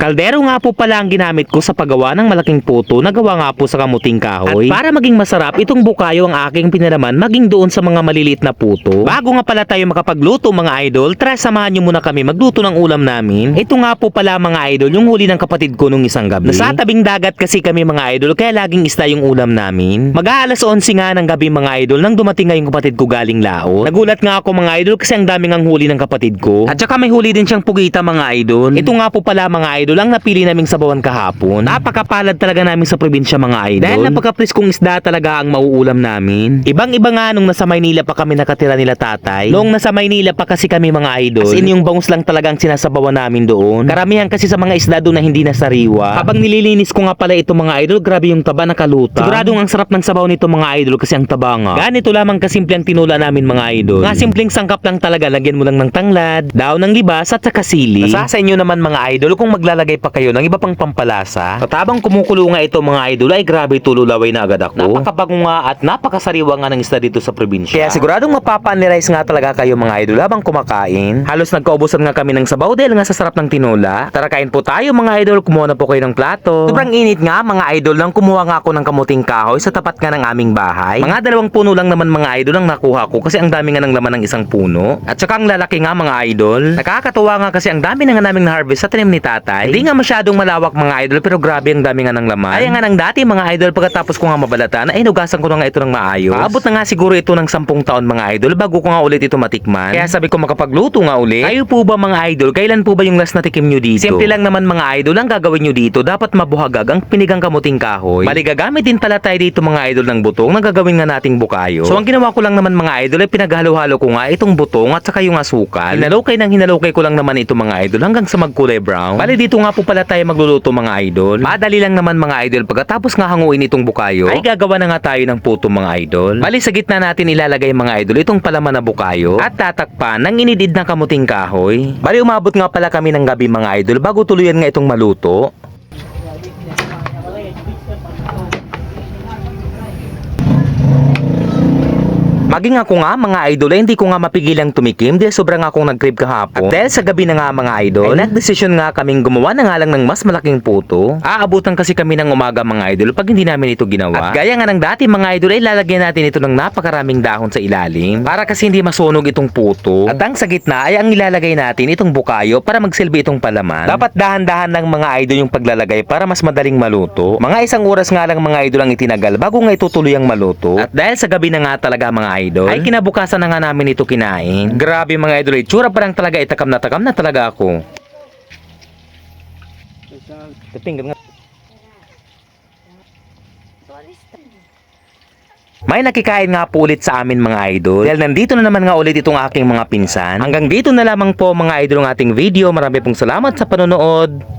Kaldero nga po pala ang ginamit ko sa paggawa ng malaking puto na gawa nga po sa kamuting kahoy. At para maging masarap itong bukayo ang aking pinalaman maging doon sa mga maliliit na puto. Bago nga pala tayo makapagluto mga idol, tara samahan nyo muna kami magluto ng ulam namin. Ito nga po pala mga idol yung huli ng kapatid ko nung isang gabi. Nasa tabing dagat kasi kami mga idol kaya laging isda yung ulam namin. Mag-aalas 11 nga ng gabi mga idol nang dumating nga yung kapatid ko galing laot. Nagulat nga ako mga idol kasi ang daming ang huli ng kapatid ko. At saka may huli din siyang pugita mga idol. Ito nga po pala mga idol ang napili naming sabawan kahapon. Napakapalad talaga namin sa probinsya mga idol. Dahil napakapriskong isda talaga ang mauulam namin. Ibang-iba nga nung nasa Maynila pa kami nakatira nila tatay. Noong nasa Maynila pa kasi kami mga idol. As in yung bangus lang talaga ang sinasabawan namin doon. Karamihan kasi sa mga isda doon na hindi nasariwa. Habang nililinis ko nga pala ito mga idol, grabe yung taba nakalutang. Siguradong ang sarap ng sabaw nito mga idol kasi ang taba nga. Ganito lamang kasimple ang tinula namin mga idol. Nga simpleng sangkap lang talaga, lagyan mo lang ng tanglad, daon ng libas at saka sili. Nasa sa inyo naman mga idol kung maglalagay pa kayo ng iba pang pampalasa. At habang kumukulo nga ito mga idol ay grabe tululaway na agad ako. Napakabago nga at napakasariwa nga ng isda dito sa probinsya. Kaya siguradong mapapa-analyze nga talaga kayo mga idol habang kumakain. Halos nagkaubusan nga kami ng sabaw dahil nga sa sarap ng tinula. Tara kain po tayo mga idol, kumuha na po kayo ng plato. Sobrang init nga mga idol nang kumuha nga ako ng kamuting kahoy sa tapat nga ng aming bahay. Mga 2 puno lang naman mga idol ang nakuha ko kasi ang dami nga ng laman ng isang puno. At saka ang lalaki nga mga idol. Nakakatuwa nga kasi ang dami na nga naming na-harvest sa tanim ni tatay. Hindi nga masyadong malawak mga idol pero grabe ang dami nga ng laman. Kaya nga nang dati mga idol pagkatapos ko nga mabalatan ay inugasan ko na nga ito ng maayos. Paabot na nga siguro ito ng 10 taon mga idol bago ko nga ulit ito matikman. Kaya sabi ko makapagluto nga ulit. Kayo po ba mga idol, kailan po ba yung last na tikim nyo dito? Simple lang naman mga idol ang gagawin nyo dito. Dapat mabuhagag ang pinigang kamuting kahoy. Bali gagamit din pala tayo dito mga idol ng butong na gagawin nga nating bukayo. So ang ginawa ko lang naman mga idol ay pinaghalo-halo ko nga itong butong at saka yung asukal. Hinalukay ko lang naman ito mga idol hanggang sa magkulay brown. Bali dito nga po pala tayo magluluto mga idol. Madali lang naman mga idol pagkatapos nga hanguin itong bukayo ay gagawa na nga tayo ng puto mga idol. Bali sa gitna natin ilalagay mga idol itong palaman na bukayo at tatakpan ng inidid na kamuting kahoy. Bali umabot nga pala kami ng gabi mga idol bago tuluyan nga itong maluto. Maging ako nga mga idol ay hindi ko nga mapigilang tumikim dahil sobrang akong nag-crave kahapon. At dahil sa gabi na nga mga idol, ay nagdesisyon nga kaming gumawa na nga lang ng mas malaking puto. Aabutan kasi kami ng umaga mga idol pag hindi namin ito ginawa. At gaya nga ng dati mga idol ay lalagyan natin ito ng napakaraming dahon sa ilalim para kasi hindi masunog itong puto. At ang sa gitna ay ang ilalagay natin itong bukayo para magsilbi itong palaman. Dapat dahan-dahan ng mga idol yung paglalagay para mas madaling maluto. Mga 1 oras nga lang mga idol ang itinagal bago nga ito tuluyang maluto. At dahil sa gabi na nga talaga mga idol, ay kinabukasan na nga namin ito kinain. Grabe mga idol, itsura pa lang talaga, itakam na talaga ako. May nakikain nga po ulit sa amin mga idol. Dahil nandito na naman nga ulit itong aking mga pinsan. Hanggang dito na lamang po mga idol ang ating video. Marami pong salamat sa panonood.